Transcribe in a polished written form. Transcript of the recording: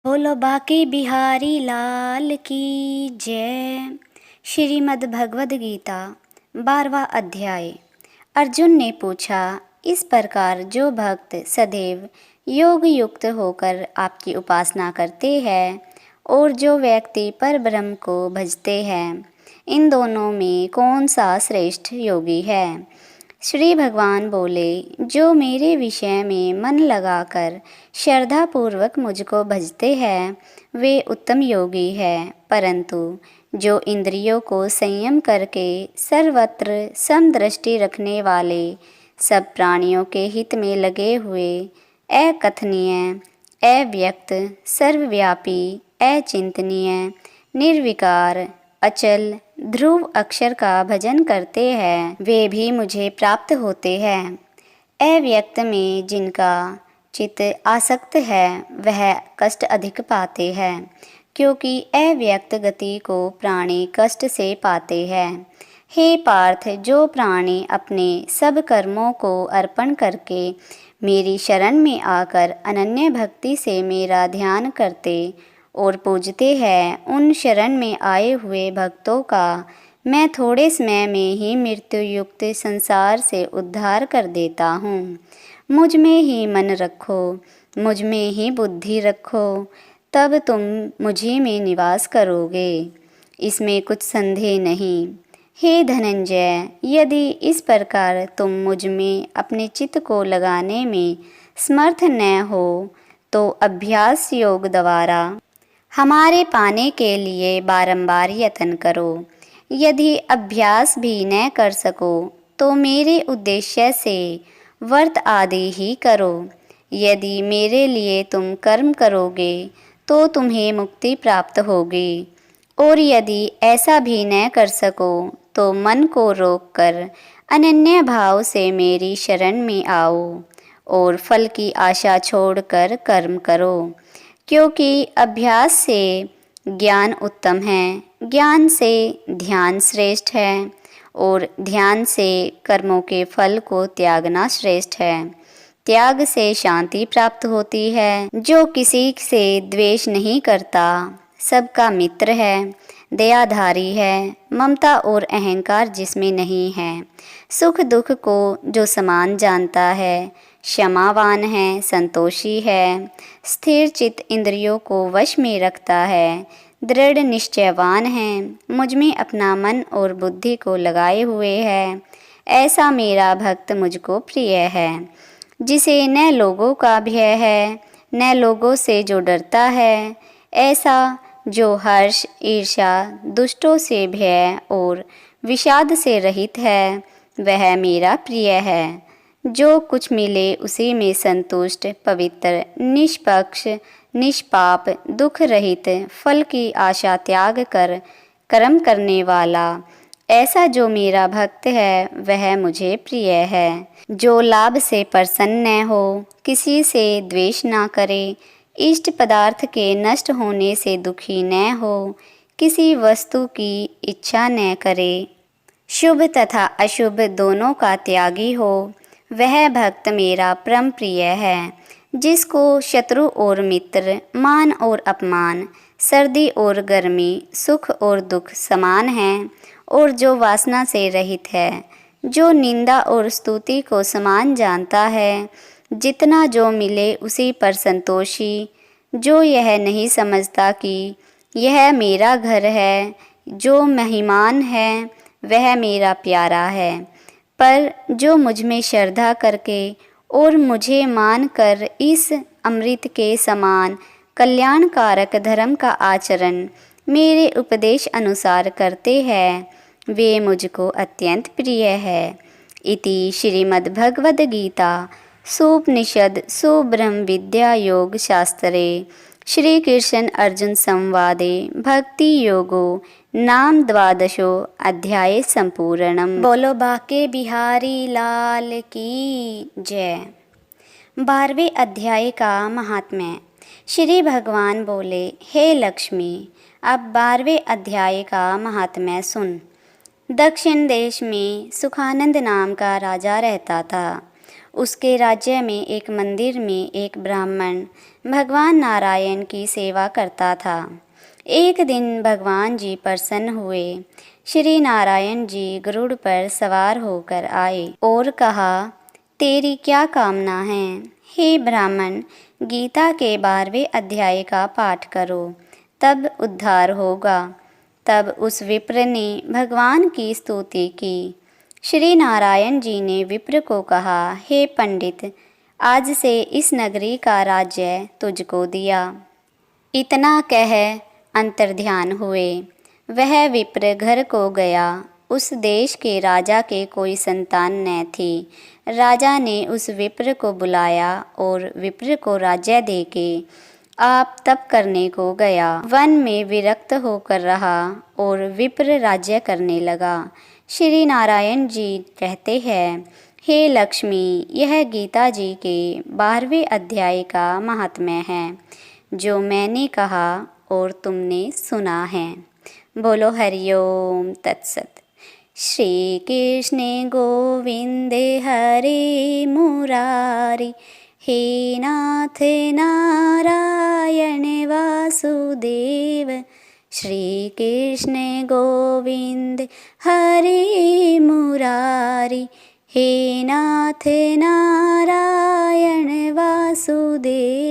बोलो बाकी बिहारी लाल की जय। श्रीमद् भगवद गीता 12वां अध्याय। अर्जुन ने पूछा, इस प्रकार जो भक्त सदैव योग युक्त होकर आपकी उपासना करते हैं और जो व्यक्ति परब्रह्म को भजते हैं, इन दोनों में कौन सा श्रेष्ठ योगी है? श्री भगवान बोले, जो मेरे विषय में मन लगाकर श्रद्धापूर्वक मुझको भजते हैं वे उत्तम योगी हैं, परंतु जो इंद्रियों को संयम करके सर्वत्र समदृष्टि रखने वाले, सब प्राणियों के हित में लगे हुए, अकथनीय, अव्यक्त, सर्वव्यापी, अचिंतनीय, निर्विकार, अचल, ध्रुव अक्षर का भजन करते हैं, वे भी मुझे प्राप्त होते हैं। अव्यक्त में जिनका चित्त आसक्त है वह कष्ट अधिक पाते हैं, क्योंकि अव्यक्त गति को प्राणी कष्ट से पाते हैं। हे पार्थ, जो प्राणी अपने सब कर्मों को अर्पण करके मेरी शरण में आकर अनन्य भक्ति से मेरा ध्यान करते और पूजते हैं, उन शरण में आए हुए भक्तों का मैं थोड़े समय में ही मृत्यु युक्त संसार से उद्धार कर देता हूँ। मुझ में ही मन रखो, मुझ में ही बुद्धि रखो, तब तुम मुझी में निवास करोगे, इसमें कुछ संदेह नहीं। हे धनंजय, यदि इस प्रकार तुम मुझ में अपने चित्त को लगाने में समर्थ न हो तो अभ्यास योग द्वारा हमारे पाने के लिए बारंबार यत्न करो। यदि अभ्यास भी न कर सको तो मेरे उद्देश्य से व्रत आदि ही करो। यदि मेरे लिए तुम कर्म करोगे तो तुम्हें मुक्ति प्राप्त होगी, और यदि ऐसा भी न कर सको तो मन को रोककर अनन्य भाव से मेरी शरण में आओ और फल की आशा छोड़कर कर्म करो, क्योंकि अभ्यास से ज्ञान उत्तम है, ज्ञान से ध्यान श्रेष्ठ है, और ध्यान से कर्मों के फल को त्यागना श्रेष्ठ है। त्याग से शांति प्राप्त होती है। जो किसी से द्वेष नहीं करता, सबका मित्र है, दयाधारी है, ममता और अहंकार जिसमें नहीं है, सुख दुख को जो समान जानता है, क्षमावान है, संतोषी है, स्थिर चित्त इंद्रियों को वश में रखता है, दृढ़ निश्चयवान है, मुझ में अपना मन और बुद्धि को लगाए हुए है, ऐसा मेरा भक्त मुझको प्रिय है। जिसे न लोगों का भय है न लोगों से जो डरता है, ऐसा जो हर्ष, ईर्ष्या, दुष्टों से भय और विषाद से रहित है, वह मेरा प्रिय है। जो कुछ मिले उसी में संतुष्ट, पवित्र, निष्पक्ष, निष्पाप, दुख रहित, फल की आशा त्याग कर कर्म करने वाला, ऐसा जो मेरा भक्त है वह मुझे प्रिय है। जो लाभ से प्रसन्न न हो, किसी से द्वेष ना करे, इष्ट पदार्थ के नष्ट होने से दुखी न हो, किसी वस्तु की इच्छा न करे, शुभ तथा अशुभ दोनों का त्यागी हो, वह भक्त मेरा परम प्रिय है। जिसको शत्रु और मित्र, मान और अपमान, सर्दी और गर्मी, सुख और दुख समान हैं, और जो वासना से रहित है, जो निंदा और स्तुति को समान जानता है, जितना जो मिले उसी पर संतोषी, जो यह नहीं समझता कि यह मेरा घर है, जो मेहमान है वह मेरा प्यारा है, पर जो मुझ में श्रद्धा करके और मुझे मानकर इस अमृत के समान कल्याणकारक धर्म का आचरण मेरे उपदेश अनुसार करते हैं, वे मुझको अत्यंत प्रिय है। इति श्रीमद्भगवद गीता सोपनिषद सुब्रह्म विद्या योग शास्त्रे श्री कृष्ण अर्जुन संवादे भक्ति योगो नाम 12 अध्याय संपूर्णम। बोलो बाके बिहारी लाल की जय। 12वें अध्याय का महात्म्य। श्री भगवान बोले, हे लक्ष्मी, अब 12वें अध्याय का महात्म्य सुन। दक्षिण देश में सुखानंद नाम का राजा रहता था। उसके राज्य में एक मंदिर में एक ब्राह्मण भगवान नारायण की सेवा करता था। एक दिन भगवान जी प्रसन्न हुए। श्री नारायण जी गरुड़ पर सवार होकर आए और कहा, तेरी क्या कामना है? हे ब्राह्मण, गीता के 12वें अध्याय का पाठ करो, तब उद्धार होगा। तब उस विप्र ने भगवान की स्तुति की। श्री नारायण जी ने विप्र को कहा, हे पंडित, आज से इस नगरी का राज्य तुझको दिया। इतना कह अंतर्ध्यान हुए। वह विप्र घर को गया। उस देश के राजा के कोई संतान न थी। राजा ने उस विप्र को बुलाया और विप्र को राज्य देके आप तप करने को गया। वन में विरक्त होकर रहा और विप्र राज्य करने लगा। श्री नारायण जी कहते हैं, हे लक्ष्मी, यह गीता जी के 12वें अध्याय का महात्म्य है जो मैंने कहा और तुमने सुना है। बोलो हरिओम तत्सत। श्री कृष्ण गोविंद हरे मुरारी, हे नाथ नारायण वासुदेव। श्री कृष्ण गोविंद हरे मुरारी, हे नाथ नारायण वासुदेव।